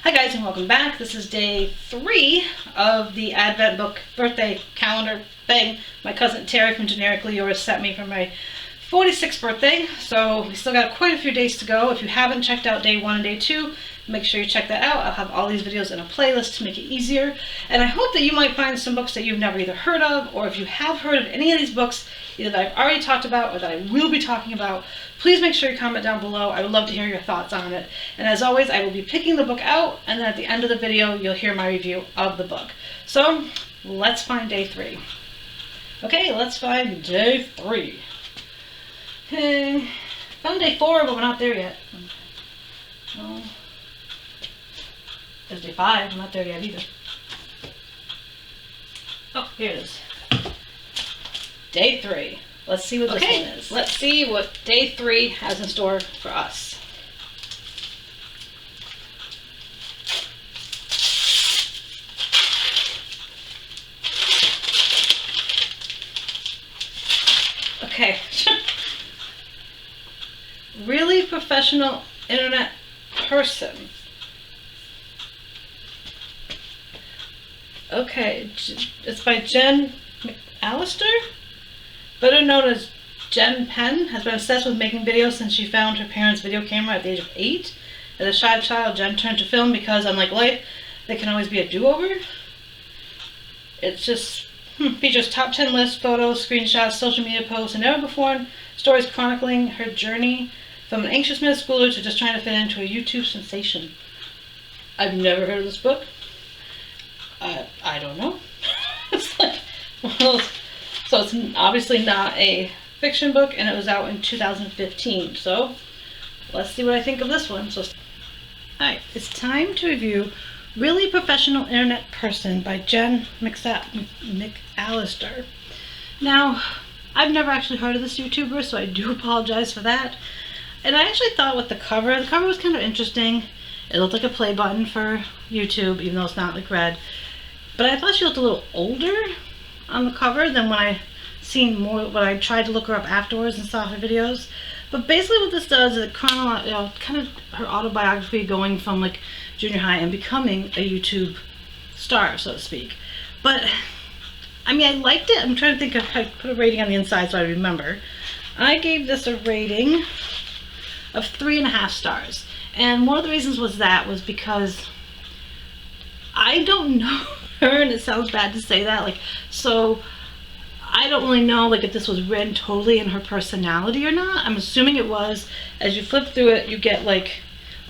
Hi guys and welcome back. This is day 3 of the Advent book birthday calendar thing my cousin Terry from Generically Yours sent me for my 46th birthday. So we still got quite a few days to go. If you haven't checked out day 1 and day 2, make sure you check that out. I'll have all these videos in a playlist to make it easier. And I hope that you might find some books that you've never either heard of, or if you have heard of any of these books, either that I've already talked about or that I will be talking about, please make sure you comment down below. I would love to hear your thoughts on it. And as always, I will be picking the book out, and then at the end of the video, you'll hear my review of the book. So let's find day 3. Okay, let's find day 3. Okay, found day 4, but we're not there yet. No. There's day 5, I'm not there yet either. Oh, here it is. Day 3. Let's see what this one is. Let's see what day 3 has in store for us. Okay. Really professional internet person. Okay, it's by Jen McAllister, better known as Jen Penn, has been obsessed with making videos since she found her parents' video camera at the age of 8. As a shy child, Jen turned to film because, unlike life, there can always be a do-over. It's just features top 10 lists, photos, screenshots, social media posts, and never-before stories chronicling her journey from an anxious middle schooler to just trying to fit into a YouTube sensation. I've never heard of this book. I don't know. It's like, well, so it's obviously not a fiction book, and it was out in 2015. So let's see what I think of this one. So, alright, it's time to review Really Professional Internet Person by Jen McAllister. Now, I've never actually heard of this YouTuber, so I do apologize for that. And I actually thought with the cover was kind of interesting. It looked like a play button for YouTube, even though it's not like red. But I thought she looked a little older on the cover than when I seen more, when I tried to look her up afterwards and saw her videos. But basically what this does is it kind of her autobiography going from like junior high and becoming a YouTube star, so to speak. But I mean, I liked it. I'm trying to think of how I put a rating on the inside so I remember. I gave this a rating of 3.5 stars. And one of the reasons was because I don't know her, and it sounds bad to say that, like, so I don't really know like if this was written totally in her personality or not. I'm assuming it was. As you flip through it, you get like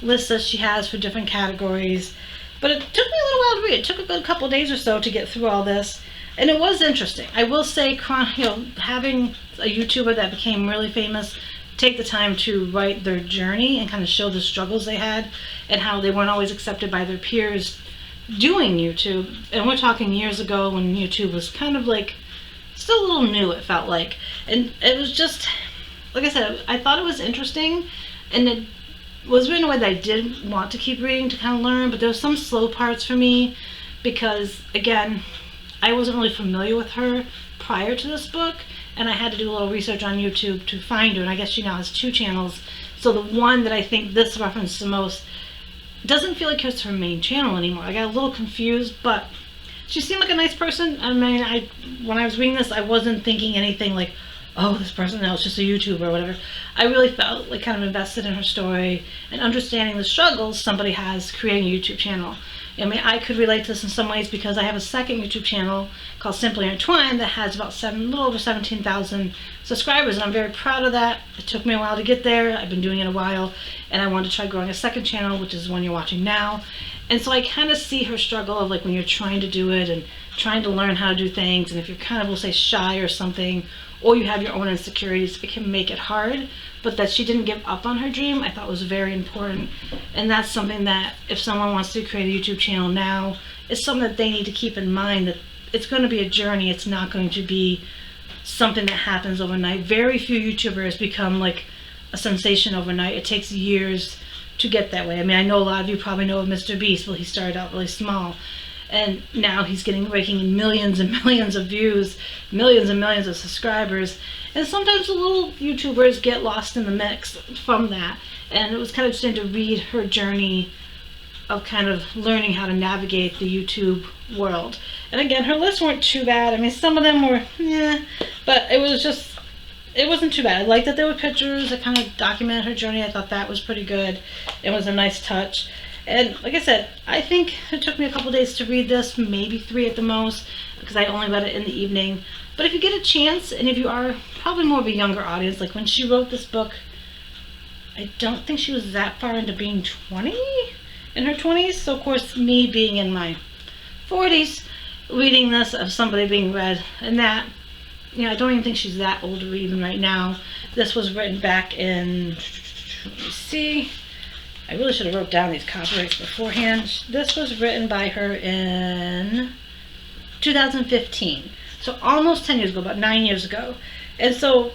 lists that she has for different categories, but it took me a little while to read. It took a good couple days or so to get through all this, and it was interesting. I will say, having a YouTuber that became really famous take the time to write their journey and kind of show the struggles they had and how they weren't always accepted by their peers doing YouTube. And we're talking years ago when YouTube was kind of like still a little new, it felt like. And it was just, like I said, I thought it was interesting, and it was written in a way that I did want to keep reading to kind of learn, but there were some slow parts for me because, again, I wasn't really familiar with her prior to this book, and I had to do a little research on YouTube to find her, and I guess she now has 2 channels. So the one that I think this referenced the most doesn't feel like it's her main channel anymore. I got a little confused, but she seemed like a nice person. I mean, when I was reading this, I wasn't thinking anything like, oh, this person now is just a YouTuber or whatever. I really felt like kind of invested in her story and understanding the struggles somebody has creating a YouTube channel. I mean, I could relate to this in some ways because I have a second YouTube channel called Simply Entwined that has about a little over 17,000 subscribers, and I'm very proud of that. It took me a while to get there. I've been doing it a while, and I wanted to try growing a second channel, which is the one you're watching now. And so I kind of see her struggle of like when you're trying to do it and trying to learn how to do things, and if you're kind of, we'll say, shy or something, or you have your own insecurities, it can make it hard. But that she didn't give up on her dream, I thought was very important. And that's something that if someone wants to create a YouTube channel now, it's something that they need to keep in mind, that it's going to be a journey. It's not going to be something that happens overnight. Very few YouTubers become like a sensation overnight. It takes years to get that way. I mean, I know a lot of you probably know of Mr. Beast. Well, he started out really small. and now he's raking in millions and millions of views, millions and millions of subscribers. And sometimes the little YouTubers get lost in the mix from that. And it was kind of interesting to read her journey of kind of learning how to navigate the YouTube world. And again, her lists weren't too bad. I mean, some of them were, yeah, but it wasn't too bad. I liked that there were pictures that kind of documented her journey. I thought that was pretty good. It was a nice touch. And like I said, I think it took me a couple days to read this, maybe 3 at the most, because I only read it in the evening. But if you get a chance, and if you are probably more of a younger audience, like when she wrote this book, I don't think she was that far into being 20, in her 20s. So of course, me being in my 40s, reading this of somebody being read, and that, you know, I don't even think she's that old to read even right now. This was written back in, let me see, I really should have wrote down these copyrights beforehand. This was written by her in 2015. So almost 10 years ago, about 9 years ago. And so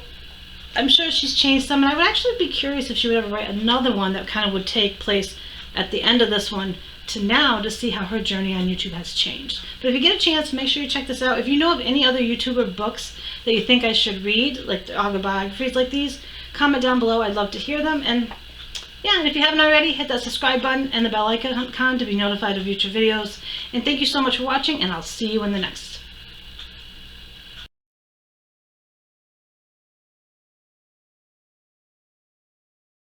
I'm sure she's changed some, and I would actually be curious if she would ever write another one that kind of would take place at the end of this one to now, to see how her journey on YouTube has changed. But if you get a chance, make sure you check this out. If you know of any other YouTuber books that you think I should read, like the autobiographies like these, comment down below. I'd love to hear them. And yeah, and if you haven't already, hit that subscribe button and the bell icon to be notified of future videos. And thank you so much for watching, and I'll see you in the next.